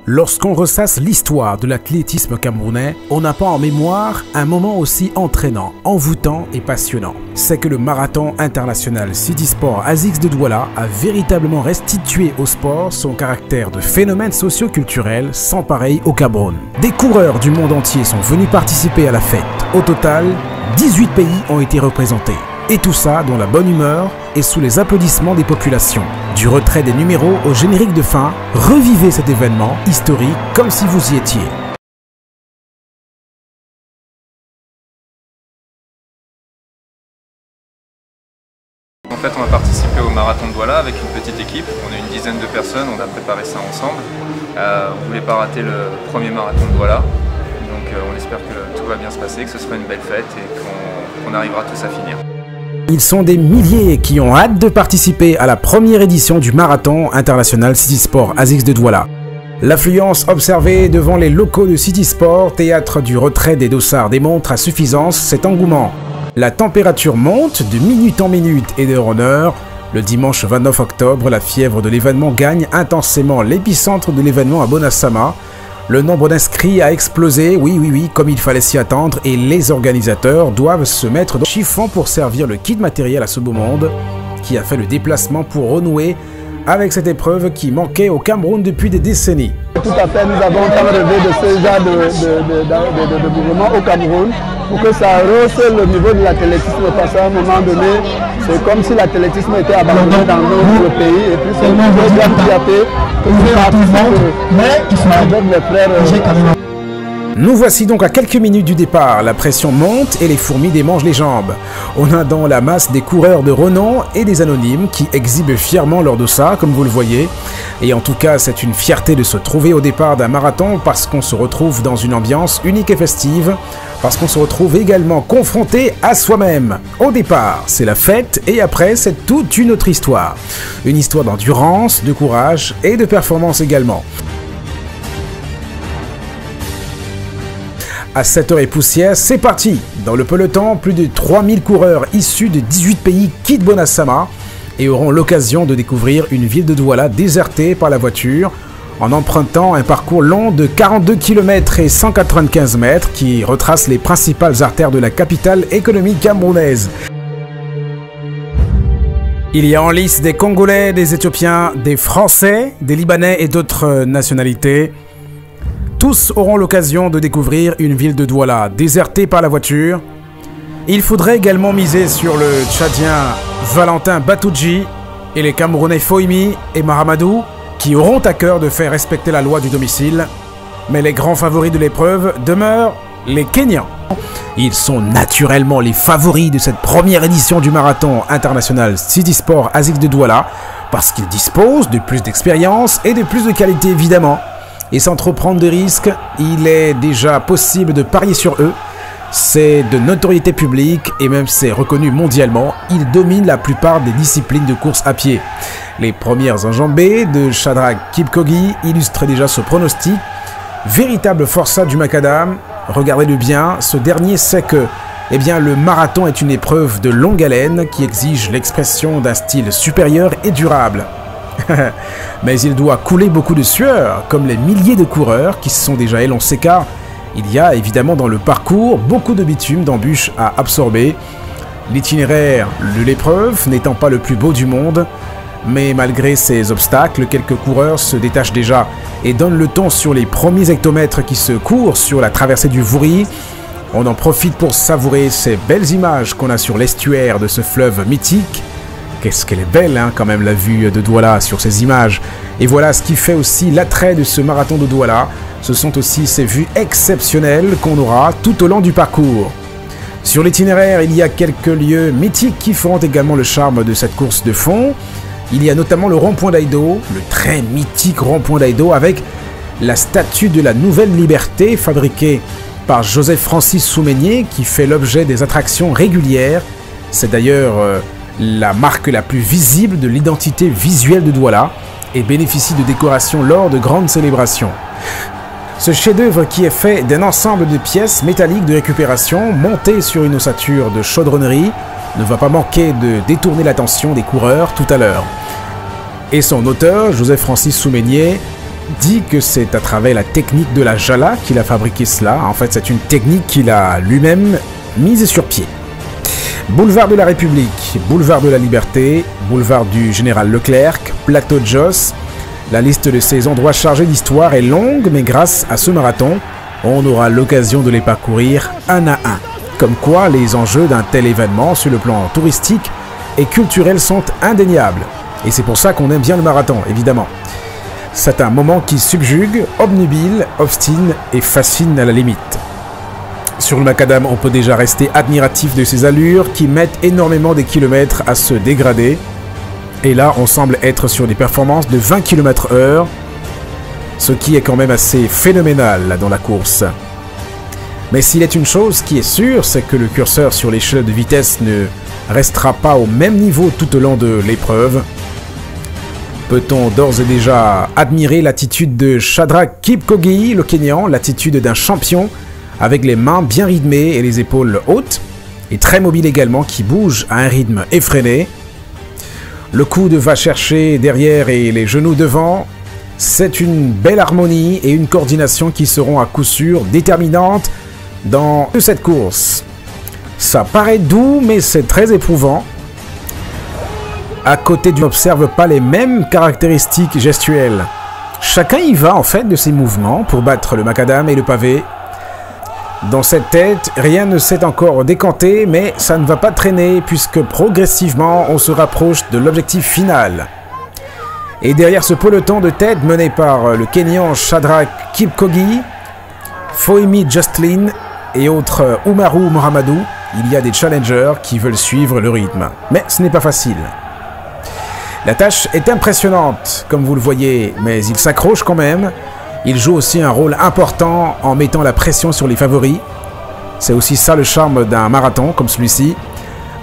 Lorsqu'on ressasse l'histoire de l'athlétisme camerounais, on n'a pas en mémoire un moment aussi entraînant, envoûtant et passionnant. C'est que le marathon international City Sport ASICS de Douala a véritablement restitué au sport son caractère de phénomène socio-culturel sans pareil au Cameroun. Des coureurs du monde entier sont venus participer à la fête. Au total, 18 pays ont été représentés. Et tout ça dans la bonne humeur et sous les applaudissements des populations. Du retrait des numéros au générique de fin, revivez cet événement historique comme si vous y étiez. En fait, on a participé au marathon de Douala avec une petite équipe. On est une dizaine de personnes, on a préparé ça ensemble. On ne voulait pas rater le premier marathon de Douala. Donc on espère que tout va bien se passer, que ce sera une belle fête et qu'on arrivera tous à finir. Ils sont des milliers qui ont hâte de participer à la première édition du marathon international City Sport ASICS de Douala. L'affluence observée devant les locaux de City Sport, théâtre du retrait des dossards, démontre à suffisance cet engouement. La température monte de minute en minute et d'heure en heure. Le dimanche 29 octobre, la fièvre de l'événement gagne intensément l'épicentre de l'événement à Bonassama. Le nombre d'inscrits a explosé, oui, comme il fallait s'y attendre, et les organisateurs doivent se mettre dans le chiffon pour servir le kit matériel à ce beau monde qui a fait le déplacement pour renouer avec cette épreuve qui manquait au Cameroun depuis des décennies. Tout à fait, nous avons tant rêvé de ce genre de mouvement au Cameroun pour que ça rehausse le niveau de l'athlétisme parce qu'à un moment donné, c'est comme si l'athlétisme était abandonné dans notre pays et puis c'est une grande fierté que nous participons avec mes frères. Nous voici donc à quelques minutes du départ, la pression monte et les fourmis démangent les jambes. On a dans la masse des coureurs de renom et des anonymes qui exhibent fièrement leur dossard comme vous le voyez. Et en tout cas c'est une fierté de se trouver au départ d'un marathon parce qu'on se retrouve dans une ambiance unique et festive, parce qu'on se retrouve également confronté à soi-même. Au départ c'est la fête et après c'est toute une autre histoire. Une histoire d'endurance, de courage et de performance également. À 7h et poussière, c'est parti! Dans le peloton, plus de 3000 coureurs issus de 18 pays quittent Bonassama et auront l'occasion de découvrir une ville de Douala désertée par la voiture en empruntant un parcours long de 42 km et 195 mètres qui retrace les principales artères de la capitale économique camerounaise. Il y a en lice des Congolais, des Éthiopiens, des Français, des Libanais et d'autres nationalités. Tous auront l'occasion de découvrir une ville de Douala désertée par la voiture. Il faudrait également miser sur le Tchadien Valentin Batoudji et les Camerounais Foimi et Mahamadou qui auront à cœur de faire respecter la loi du domicile. Mais les grands favoris de l'épreuve demeurent les Kenyans. Ils sont naturellement les favoris de cette première édition du marathon international City Sport ASICS de Douala parce qu'ils disposent de plus d'expérience et de plus de qualité évidemment. Et sans trop prendre de risques, il est déjà possible de parier sur eux. C'est de notoriété publique et même c'est reconnu mondialement. Ils dominent la plupart des disciplines de course à pied. Les premières enjambées de Shadrack Kipchoge illustrent déjà ce pronostic. Véritable forçat du macadam. Regardez-le bien, ce dernier sait que le marathon est une épreuve de longue haleine qui exige l'expression d'un style supérieur et durable. Mais il doit couler beaucoup de sueur, comme les milliers de coureurs qui se sont déjà élancés car il y a évidemment dans le parcours beaucoup de bitume d'embûches à absorber. L'itinéraire de l'épreuve n'étant pas le plus beau du monde, mais malgré ces obstacles, quelques coureurs se détachent déjà et donnent le ton sur les premiers hectomètres qui se courent sur la traversée du Vouri. On en profite pour savourer ces belles images qu'on a sur l'estuaire de ce fleuve mythique. Qu'est-ce qu'elle est belle quand même la vue de Douala sur ces images. Et voilà ce qui fait aussi l'attrait de ce marathon de Douala. Ce sont aussi ces vues exceptionnelles qu'on aura tout au long du parcours. Sur l'itinéraire, il y a quelques lieux mythiques qui feront également le charme de cette course de fond. Il y a notamment le rond-point d'Aïdo, le très mythique rond-point d'Aïdo avec la statue de la Nouvelle Liberté fabriquée par Joseph Francis Soumeigné qui fait l'objet des attractions régulières. C'est d'ailleurs la marque la plus visible de l'identité visuelle de Douala et bénéficie de décorations lors de grandes célébrations. Ce chef-d'œuvre qui est fait d'un ensemble de pièces métalliques de récupération montées sur une ossature de chaudronnerie ne va pas manquer de détourner l'attention des coureurs tout à l'heure. Et son auteur, Joseph Francis Soumeigné, dit que c'est à travers la technique de la Jala qu'il a fabriqué cela. En fait, c'est une technique qu'il a lui-même mise sur pied. Boulevard de la République, boulevard de la Liberté, boulevard du Général Leclerc, plateau de Josse. La liste de ces endroits chargés d'histoire est longue, mais grâce à ce marathon, on aura l'occasion de les parcourir un à un. Comme quoi, les enjeux d'un tel événement sur le plan touristique et culturel sont indéniables. Et c'est pour ça qu'on aime bien le marathon, évidemment. C'est un moment qui subjugue, obnubile, obstine et fascine à la limite. Sur le macadam, on peut déjà rester admiratif de ses allures qui mettent énormément des kilomètres à se dégrader. Et là, on semble être sur des performances de 20 km/h, ce qui est quand même assez phénoménal dans la course. Mais s'il est une chose qui est sûre, c'est que le curseur sur l'échelle de vitesse ne restera pas au même niveau tout au long de l'épreuve. Peut-on d'ores et déjà admirer l'attitude de Shadrack Kipchoge, le Kényan, l'attitude d'un champion, avec les mains bien rythmées et les épaules hautes, et très mobile également, qui bouge à un rythme effréné. Le coude va chercher derrière et les genoux devant. C'est une belle harmonie et une coordination qui seront à coup sûr déterminantes dans cette course. Ça paraît doux, mais c'est très éprouvant. À côté, on n'observe pas les mêmes caractéristiques gestuelles. Chacun y va en fait de ses mouvements pour battre le macadam et le pavé. Dans cette tête, rien ne s'est encore décanté, mais ça ne va pas traîner puisque progressivement on se rapproche de l'objectif final. Et derrière ce peloton de tête mené par le Kenyan Shadrack Kipchoge, Foemi Justlin et autres Umaru Mohamedou, il y a des challengers qui veulent suivre le rythme. Mais ce n'est pas facile. La tâche est impressionnante, comme vous le voyez, mais il s'accroche quand même. Il joue aussi un rôle important en mettant la pression sur les favoris. C'est aussi ça le charme d'un marathon comme celui-ci.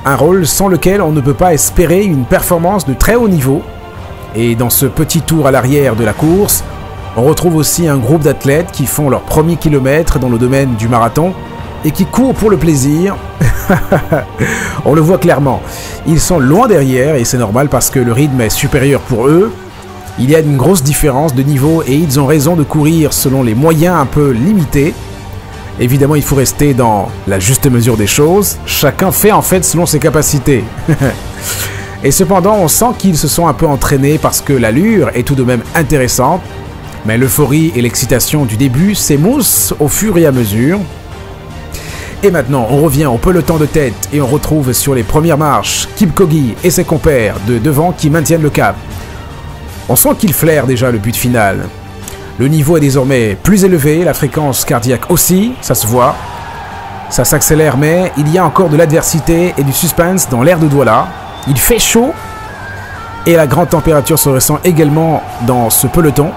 Un rôle sans lequel on ne peut pas espérer une performance de très haut niveau. Et dans ce petit tour à l'arrière de la course, on retrouve aussi un groupe d'athlètes qui font leur premier kilomètre dans le domaine du marathon et qui courent pour le plaisir. On le voit clairement. Ils sont loin derrière et c'est normal parce que le rythme est supérieur pour eux. Il y a une grosse différence de niveau et ils ont raison de courir selon les moyens un peu limités. Évidemment, il faut rester dans la juste mesure des choses. Chacun fait en fait selon ses capacités. Et cependant, on sent qu'ils se sont un peu entraînés parce que l'allure est tout de même intéressante. Mais l'euphorie et l'excitation du début s'émoussent au fur et à mesure. Et maintenant, on revient au peloton de tête et on retrouve sur les premières marches Kipchoge et ses compères de devant qui maintiennent le cap. On sent qu'ils flairent déjà le but final. Le niveau est désormais plus élevé, la fréquence cardiaque aussi, ça se voit. Ça s'accélère, mais il y a encore de l'adversité et du suspense dans l'air de Douala. Il fait chaud et la grande température se ressent également dans ce peloton.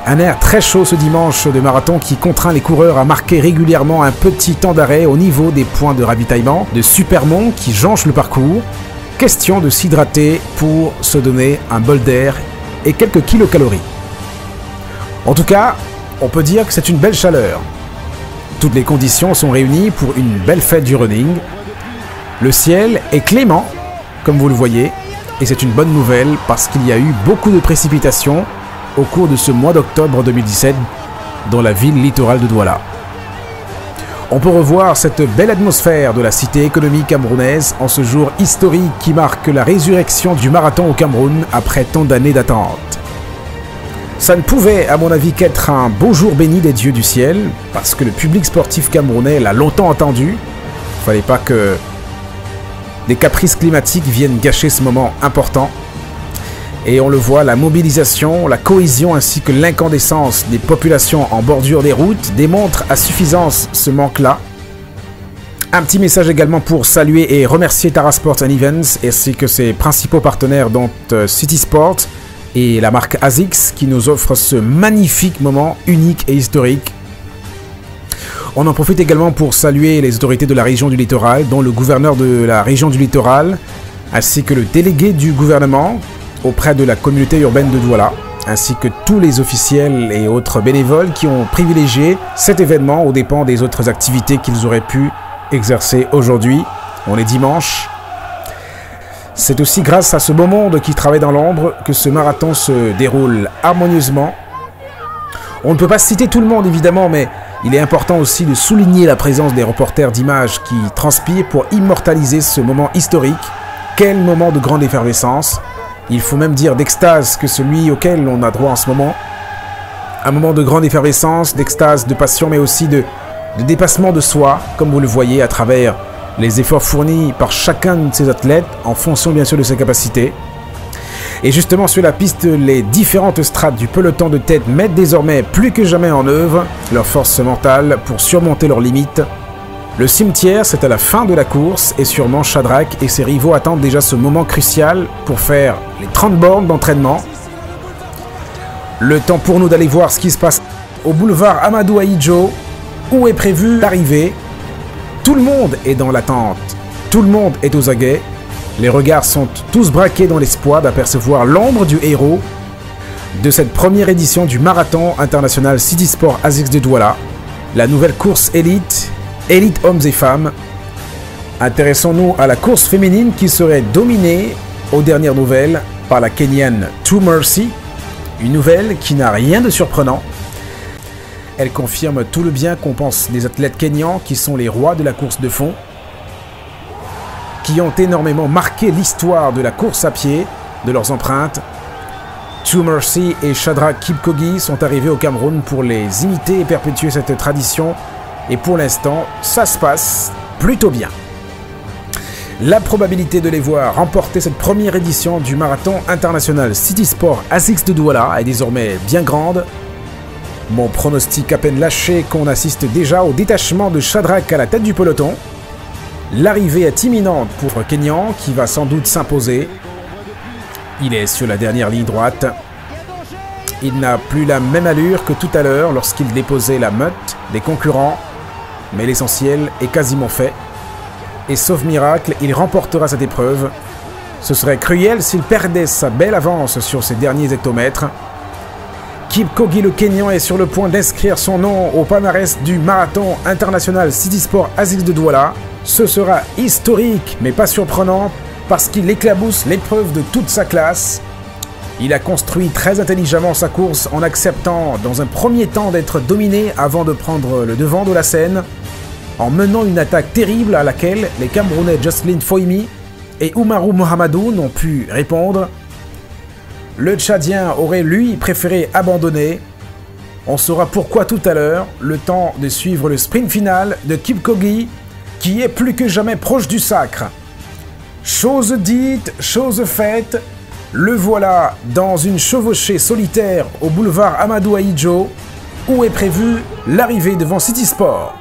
Un air très chaud ce dimanche de marathon qui contraint les coureurs à marquer régulièrement un petit temps d'arrêt au niveau des points de ravitaillement de Supermont qui jonchent le parcours. Question de s'hydrater pour se donner un bol d'air et quelques kilocalories. En tout cas, on peut dire que c'est une belle chaleur. Toutes les conditions sont réunies pour une belle fête du running. Le ciel est clément, comme vous le voyez, et c'est une bonne nouvelle parce qu'il y a eu beaucoup de précipitations au cours de ce mois d'octobre 2017 dans la ville littorale de Douala. On peut revoir cette belle atmosphère de la cité économique camerounaise en ce jour historique qui marque la résurrection du marathon au Cameroun après tant d'années d'attente. Ça ne pouvait, à mon avis, qu'être un beau jour béni des dieux du ciel, parce que le public sportif camerounais l'a longtemps attendu. Il fallait pas que des caprices climatiques viennent gâcher ce moment important. Et on le voit, la mobilisation, la cohésion ainsi que l'incandescence des populations en bordure des routes démontrent à suffisance ce manque-là. Un petit message également pour saluer et remercier Tara Sports & Events ainsi que ses principaux partenaires dont City Sport et la marque ASICS qui nous offrent ce magnifique moment unique et historique. On en profite également pour saluer les autorités de la région du littoral, dont le gouverneur de la région du littoral, ainsi que le délégué du gouvernement auprès de la communauté urbaine de Douala, ainsi que tous les officiels et autres bénévoles qui ont privilégié cet événement aux dépens des autres activités qu'ils auraient pu exercer aujourd'hui. On est dimanche. C'est aussi grâce à ce beau monde qui travaille dans l'ombre que ce marathon se déroule harmonieusement On ne peut pas citer tout le monde évidemment, mais il est important aussi de souligner la présence des reporters d'images qui transpirent pour immortaliser ce moment historique. Quel moment de grande effervescence, il faut même dire d'extase que celui auquel on a droit en ce moment. Un moment de grande effervescence, d'extase, de passion, mais aussi de dépassement de soi, comme vous le voyez à travers les efforts fournis par chacun de ces athlètes, en fonction bien sûr de ses capacités. Et justement sur la piste, les différentes strates du peloton de tête mettent désormais plus que jamais en œuvre leur force mentale pour surmonter leurs limites. Le cimetière, c'est à la fin de la course et sûrement Shadrack et ses rivaux attendent déjà ce moment crucial pour faire les 30 bornes d'entraînement. Le temps pour nous d'aller voir ce qui se passe au boulevard Amadou Ahidjo, où est prévue l'arrivée. Tout le monde est dans l'attente, tout le monde est aux aguets. Les regards sont tous braqués dans l'espoir d'apercevoir l'ombre du héros de cette première édition du marathon international City Sport ASICS de Douala, la nouvelle course élite hommes et femmes. Intéressons-nous à la course féminine qui serait dominée, aux dernières nouvelles, par la Kenyane True Mercy, une nouvelle qui n'a rien de surprenant. Elle confirme tout le bien qu'on pense des athlètes kenyans qui sont les rois de la course de fond, qui ont énormément marqué l'histoire de la course à pied, de leurs empreintes. True Mercy et Shadrack Kipchoge sont arrivés au Cameroun pour les imiter et perpétuer cette tradition. Et pour l'instant, ça se passe plutôt bien. La probabilité de les voir remporter cette première édition du marathon international City Sport ASICS de Douala est désormais bien grande. Mon pronostic à peine lâché qu'on assiste déjà au détachement de Shadrack à la tête du peloton. L'arrivée est imminente pour Kenyan qui va sans doute s'imposer. Il est sur la dernière ligne droite. Il n'a plus la même allure que tout à l'heure lorsqu'il déposait la meute des concurrents. Mais l'essentiel est quasiment fait. Et sauf miracle, il remportera cette épreuve. Ce serait cruel s'il perdait sa belle avance sur ses derniers hectomètres. Kipchoge le Kenyan est sur le point d'inscrire son nom au palmarès du marathon international City Sport ASICS de Douala. Ce sera historique, mais pas surprenant, parce qu'il éclabousse l'épreuve de toute sa classe. Il a construit très intelligemment sa course en acceptant dans un premier temps d'être dominé avant de prendre le devant de la scène, en menant une attaque terrible à laquelle les Camerounais Jocelyn Foimi et Oumarou Mohamedou n'ont pu répondre. Le Tchadien aurait lui préféré abandonner. On saura pourquoi tout à l'heure, le temps de suivre le sprint final de Kipchoge, qui est plus que jamais proche du sacre. Chose dite, chose faite, le voilà dans une chevauchée solitaire au boulevard Amadou Ahidjo, où est prévue l'arrivée devant City Sport.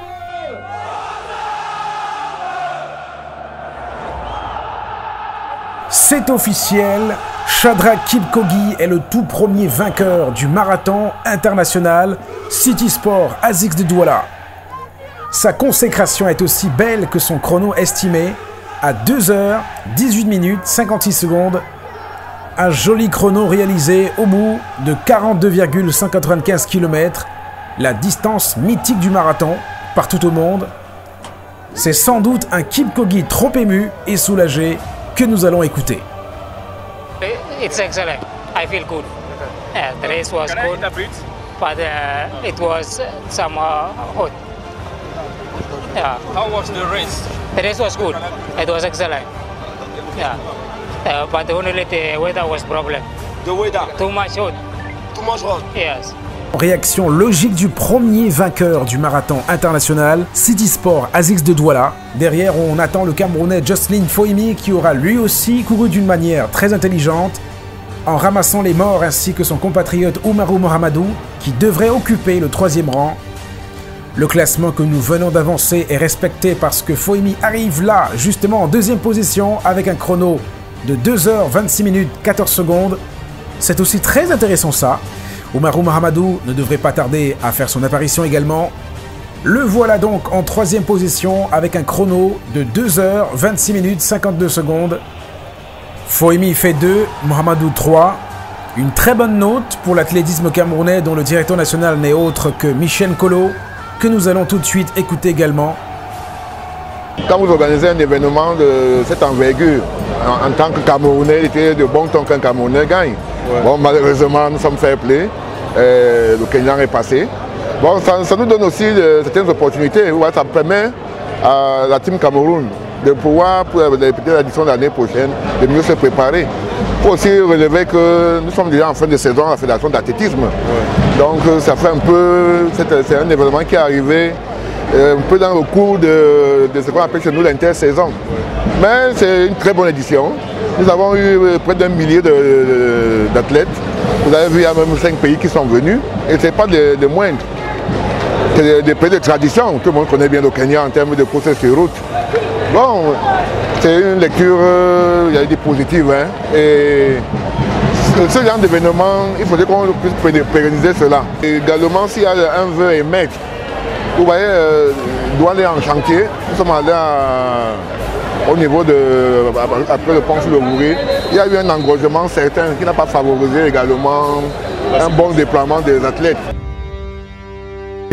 C'est officiel, Shadrack Kipchoge est le tout premier vainqueur du marathon international City Sport ASICS de Douala. Sa consécration est aussi belle que son chrono estimé à 2h, 18 minutes, 56 secondes. Un joli chrono réalisé au bout de 42,195 km, la distance mythique du marathon, partout au monde. C'est sans doute un Kipchoge trop ému et soulagé que nous allons écouter. It's excellent. I feel good. The race was good, but it was some hot. Yeah. How was the race? The race was good. It was excellent. Yeah. But only the weather was problem. The weather? Too much hot. Too much hot? Yes. Réaction logique du premier vainqueur du marathon international, City Sport ASICS de Douala. Derrière, on attend le Camerounais Jocelyn Foimi qui aura lui aussi couru d'une manière très intelligente, en ramassant les morts ainsi que son compatriote Oumarou Mohamedou, qui devrait occuper le 3e rang. Le classement que nous venons d'avancer est respecté parce que Foimi arrive là, justement en 2e position, avec un chrono de 2h, 26 minutes, 14 secondes. C'est aussi très intéressant ça. Oumarou Mohamedou ne devrait pas tarder à faire son apparition également. Le voilà donc en 3e position avec un chrono de 2h, 26 minutes, 52 secondes. Foimi fait 2, Mohamedou 3. Une très bonne note pour l'athlétisme camerounais dont le directeur national n'est autre que Michel Kolo, que nous allons tout de suite écouter également. Quand vous organisez un événement de cette envergure, en tant que Camerounais, il était de bon temps qu'un Camerounais gagne. Ouais. Bon, malheureusement, nous sommes fair play. le Kenyan est passé. Bon, ça nous donne aussi certaines opportunités. Ouais, ça permet à la Team Cameroun de pouvoir, pour l'édition de l'année prochaine, de mieux se préparer. Il faut aussi relever que nous sommes déjà en fin de saison à la Fédération d'athlétisme. Ouais. Donc ça fait un peu, c'est un événement qui est arrivé un peu dans le cours de ce qu'on appelle chez nous l'intersaison. Ouais. Mais c'est une très bonne édition. Nous avons eu près d'1 millier d'athlètes. Vous avez vu, il y a même 5 pays qui sont venus. Et ce n'est pas de moindres. C'est des pays de tradition. Tout le monde connaît bien le Kenya en termes de courses sur route. Bon, c'est une lecture, il y a des positives. Hein, et ce genre d'événement, il faudrait qu'on puisse pérenniser cela. Et également, s'il y a un vœu émettre, vous voyez, doit aller en chantier. Nous sommes allés au niveau après le pont sur le Bourré. Il y a eu un engorgement certain qui n'a pas favorisé également un bon déploiement des athlètes.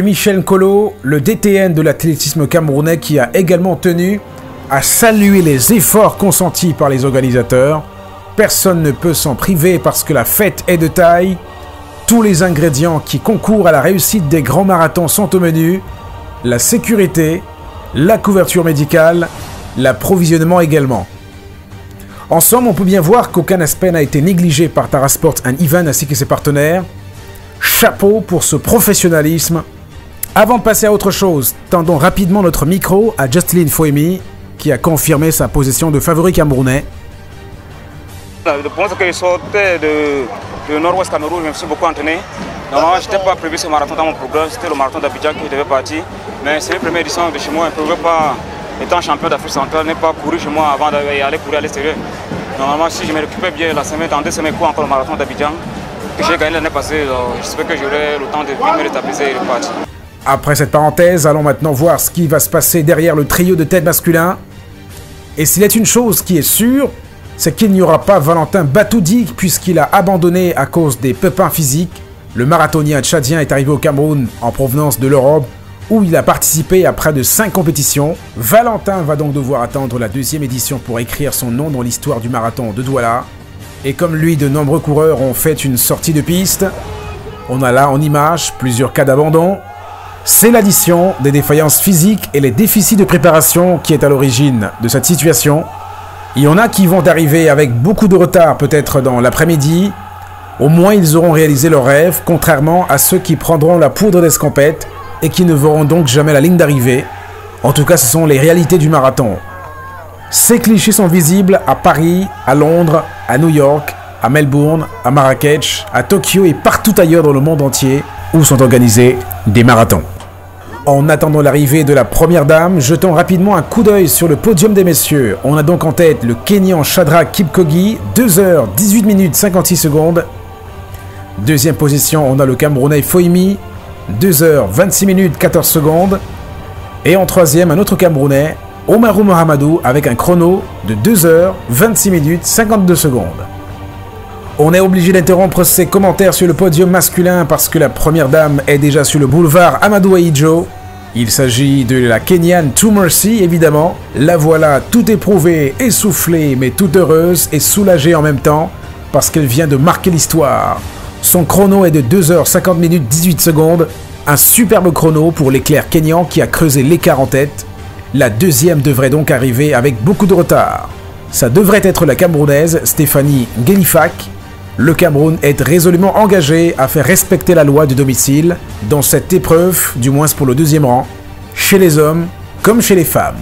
Michel Nkolo, le DTN de l'athlétisme camerounais, qui a également tenu à saluer les efforts consentis par les organisateurs. Personne ne peut s'en priver parce que la fête est de taille. Tous les ingrédients qui concourent à la réussite des grands marathons sont au menu. La sécurité, la couverture médicale, l'approvisionnement également. En somme, on peut bien voir qu'aucun aspect n'a été négligé par Tarasport & Events ainsi que ses partenaires. Chapeau pour ce professionnalisme. Avant de passer à autre chose, tendons rapidement notre micro à Justin Foemi, qui a confirmé sa position de favori camerounais. Je pense que je sortais de Nord-Ouest Cameroun, je me suis beaucoup entraîné. Normalement, je n'étais pas prévu ce marathon dans mon programme, c'était le marathon d'Abidjan qui devait partir. Mais c'est la première édition de chez moi, je ne pouvais pas, étant champion d'Afrique centrale, ne pas courir chez moi avant d'aller courir à l'extérieur. Normalement, si je me récupère bien la semaine, dans 2 semaines, cours encore le marathon d'Abidjan, que j'ai gagné l'année passée, j'espère que j'aurai le temps de me rétablir et repartir. Après cette parenthèse, allons maintenant voir ce qui va se passer derrière le trio de tête masculin. Et s'il est une chose qui est sûre, c'est qu'il n'y aura pas Valentin Batoudi puisqu'il a abandonné à cause des pépins physiques. Le marathonien tchadien est arrivé au Cameroun en provenance de l'Europe où il a participé à près de 5 compétitions. Valentin va donc devoir attendre la 2e édition pour écrire son nom dans l'histoire du marathon de Douala. Et comme lui, de nombreux coureurs ont fait une sortie de piste. On a là en image plusieurs cas d'abandon. C'est l'addition des défaillances physiques et les déficits de préparation qui est à l'origine de cette situation. Il y en a qui vont arriver avec beaucoup de retard, peut-être dans l'après-midi. Au moins, ils auront réalisé leur rêve, contrairement à ceux qui prendront la poudre d'escampette et qui ne verront donc jamais la ligne d'arrivée. En tout cas, ce sont les réalités du marathon. Ces clichés sont visibles à Paris, à Londres, à New York, à Melbourne, à Marrakech, à Tokyo et partout ailleurs dans le monde entier où sont organisés des marathons. En attendant l'arrivée de la première dame, jetons rapidement un coup d'œil sur le podium des messieurs. On a donc en tête le Kenyan Shadrack Kipkogi, 2h 18 minutes 56 secondes. Deuxième position, on a le Camerounais Foimi, 2h 26 minutes 14 secondes. Et en troisième, un autre Camerounais, Omarou Mohamedou, avec un chrono de 2h 26 minutes 52 secondes. On est obligé d'interrompre ces commentaires sur le podium masculin parce que la première dame est déjà sur le boulevard Amadou Ahidjo. Il s'agit de la Kenyane To Mercy, évidemment. La voilà tout éprouvée, essoufflée, mais toute heureuse et soulagée en même temps parce qu'elle vient de marquer l'histoire. Son chrono est de 2h 50 minutes 18 secondes. Un superbe chrono pour l'éclair kenyan qui a creusé l'écart en tête. La deuxième devrait donc arriver avec beaucoup de retard. Ça devrait être la Camerounaise Stéphanie Ngelifak. Le Cameroun est résolument engagé à faire respecter la loi du domicile dans cette épreuve, du moins pour le 2e rang, chez les hommes comme chez les femmes.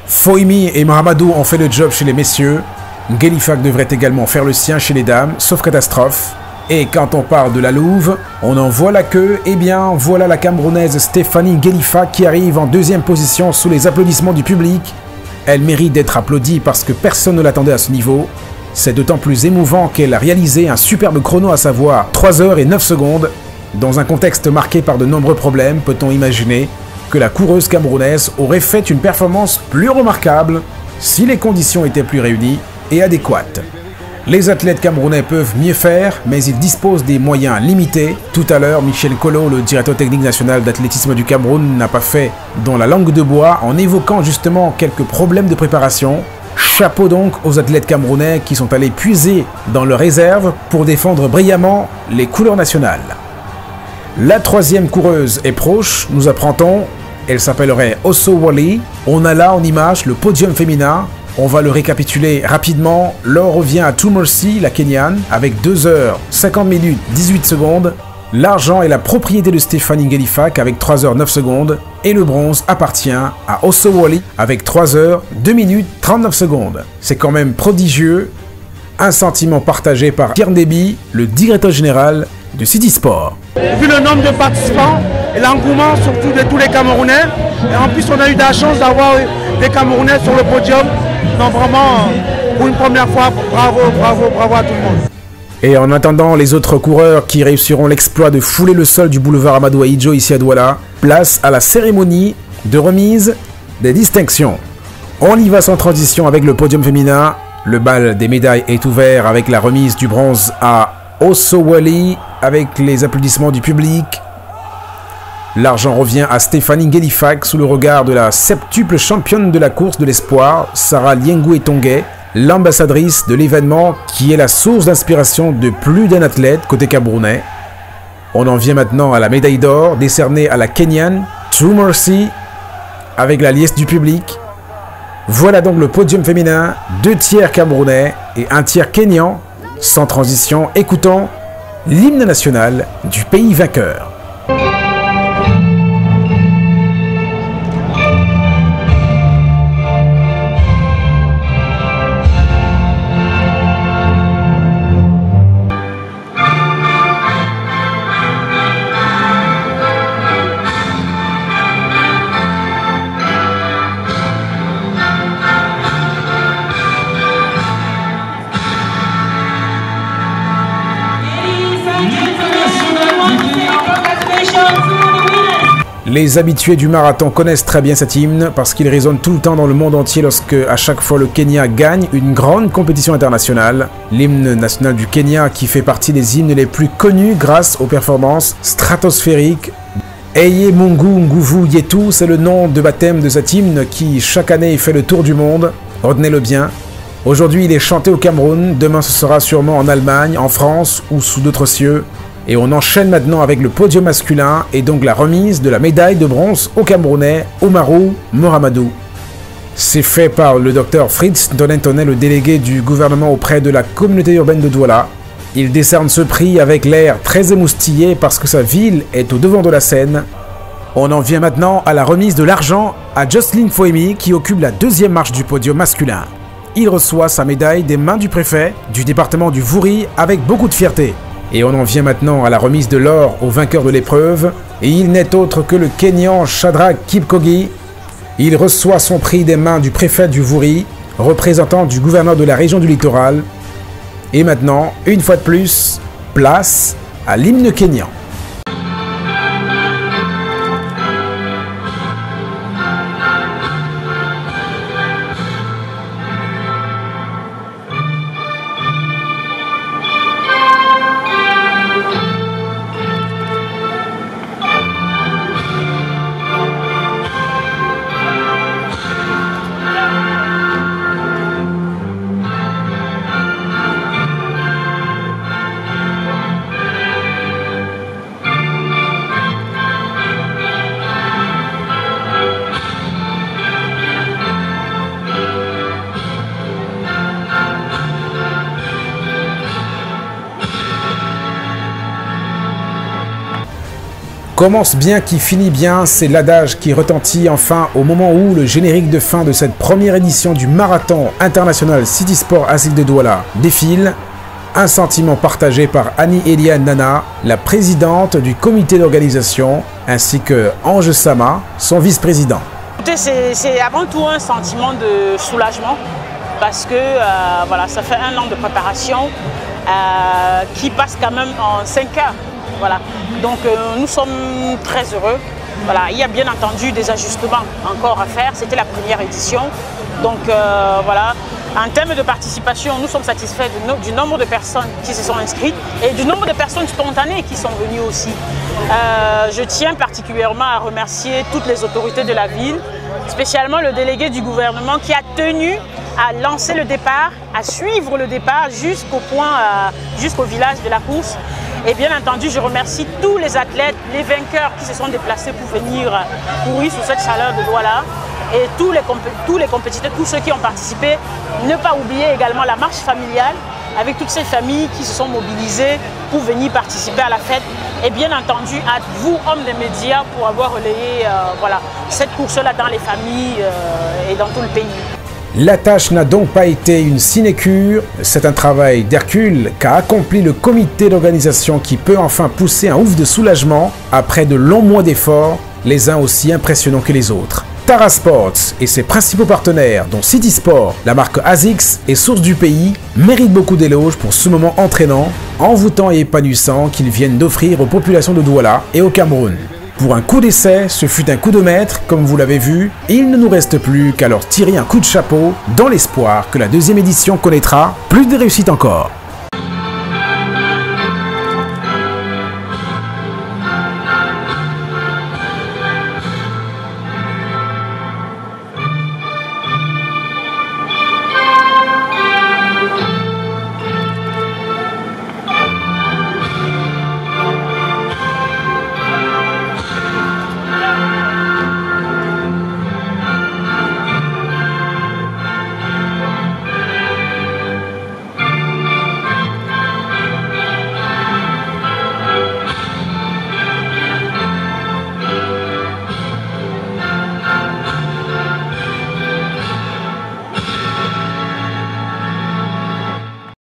Foimi et Mohamedou ont fait le job chez les messieurs. Ngelifak devrait également faire le sien chez les dames, sauf catastrophe. Et quand on parle de la louve, on en voit la queue, et bien voilà la Camerounaise Stéphanie Ngelifak qui arrive en 2e position sous les applaudissements du public. Elle mérite d'être applaudie parce que personne ne l'attendait à ce niveau. C'est d'autant plus émouvant qu'elle a réalisé un superbe chrono, à savoir 3h et 9 secondes. Dans un contexte marqué par de nombreux problèmes, peut-on imaginer que la coureuse camerounaise aurait fait une performance plus remarquable si les conditions étaient plus réunies et adéquates. Les athlètes camerounais peuvent mieux faire, mais ils disposent des moyens limités. Tout à l'heure, Michel Nkolo, le directeur technique national d'athlétisme du Cameroun, n'a pas fait dans la langue de bois en évoquant justement quelques problèmes de préparation. Chapeau donc aux athlètes camerounais qui sont allés puiser dans leurs réserves pour défendre brillamment les couleurs nationales. La troisième coureuse est proche, nous apprend-on. Elle s'appellerait Osso Wally. On a là en image le podium féminin. On va le récapituler rapidement. L'or revient à True Mercy, la Kenyane, avec 2 heures 50 minutes 18 secondes. L'argent est la propriété de Stephanie Ngelifak avec 3 heures 9 secondes. Et le bronze appartient à Osso Wally avec 3 heures 2 minutes 39 secondes. C'est quand même prodigieux. Un sentiment partagé par Pierre Ndéby, le directeur général de City Sport. Vu le nombre de participants et l'engouement surtout de tous les Camerounais, et en plus on a eu de la chance d'avoir des Camerounais sur le podium, donc vraiment pour une première fois, bravo à tout le monde. Et en attendant les autres coureurs qui réussiront l'exploit de fouler le sol du boulevard Amadou Ahidjo ici à Douala, place à la cérémonie de remise des distinctions. On y va sans transition avec le podium féminin. Le bal des médailles est ouvert avec la remise du bronze à Osso Wally avec les applaudissements du public. L'argent revient à Stephanie Ngelifak sous le regard de la septuple championne de la course de l'espoir, Sarah Liengou Etongue, l'ambassadrice de l'événement qui est la source d'inspiration de plus d'un athlète côté camerounais. On en vient maintenant à la médaille d'or décernée à la Kenyane True Mercy avec la liesse du public. Voilà donc le podium féminin, 2 tiers camerounais et 1 tiers kényan. Sans transition, écoutons l'hymne national du pays vainqueur. Les habitués du marathon connaissent très bien cet hymne parce qu'il résonne tout le temps dans le monde entier lorsque, à chaque fois, le Kenya gagne une grande compétition internationale. L'hymne national du Kenya qui fait partie des hymnes les plus connus grâce aux performances stratosphériques. Eye Mungu Nguvu Yetu, c'est le nom de baptême de cet hymne qui, chaque année, fait le tour du monde. Retenez-le bien. Aujourd'hui, il est chanté au Cameroun. Demain, ce sera sûrement en Allemagne, en France ou sous d'autres cieux. Et on enchaîne maintenant avec le podium masculin et donc la remise de la médaille de bronze au Camerounais Oumarou Mohamadou. C'est fait par le docteur Fritz Donentone, le délégué du gouvernement auprès de la communauté urbaine de Douala. Il décerne ce prix avec l'air très émoustillé parce que sa ville est au devant de la scène. On en vient maintenant à la remise de l'argent à Jocelyn Foemi qui occupe la 2e marche du podium masculin. Il reçoit sa médaille des mains du préfet du département du Vouri avec beaucoup de fierté. Et on en vient maintenant à la remise de l'or au vainqueur de l'épreuve. Et il n'est autre que le Kenyan Shadrack Kipkogi. Il reçoit son prix des mains du préfet du Vouri, représentant du gouverneur de la région du littoral. Et maintenant, une fois de plus, place à l'hymne kényan. Commence bien qui finit bien, c'est l'adage qui retentit enfin au moment où le générique de fin de cette première édition du marathon international City Sport ASIC de Douala défile. Un sentiment partagé par Annie Eliane Nana, la présidente du comité d'organisation, ainsi que Ange Sama, son vice-président. C'est avant tout un sentiment de soulagement parce que voilà, ça fait 1 an de préparation qui passe quand même en 5 heures. Voilà. Donc nous sommes très heureux. Voilà. Il y a bien entendu des ajustements encore à faire. C'était la première édition. Donc voilà. En termes de participation, nous sommes satisfaits du nombre de personnes qui se sont inscrites et du nombre de personnes spontanées qui sont venues aussi. Je tiens particulièrement à remercier toutes les autorités de la ville, spécialement le délégué du gouvernement qui a tenu à lancer le départ, à suivre le départ jusqu'au village de la course. Et bien entendu, je remercie tous les athlètes, les vainqueurs qui se sont déplacés pour venir courir sous cette chaleur de Douala. Et tous les compétiteurs, tous ceux qui ont participé. Ne pas oublier également la marche familiale avec toutes ces familles qui se sont mobilisées pour venir participer à la fête. Et bien entendu, à vous, hommes des médias, pour avoir relayé cette course-là dans les familles et dans tout le pays. La tâche n'a donc pas été une sinécure, c'est un travail d'Hercule qu'a accompli le comité d'organisation qui peut enfin pousser un ouf de soulagement après de longs mois d'efforts, les uns aussi impressionnants que les autres. Tara Sports et ses principaux partenaires, dont City Sport, la marque ASICS et Source du Pays, méritent beaucoup d'éloges pour ce moment entraînant, envoûtant et épanouissant qu'ils viennent d'offrir aux populations de Douala et au Cameroun. Pour un coup d'essai, ce fut un coup de maître, comme vous l'avez vu, et il ne nous reste plus qu'à leur tirer un coup de chapeau dans l'espoir que la deuxième édition connaîtra plus de réussite encore.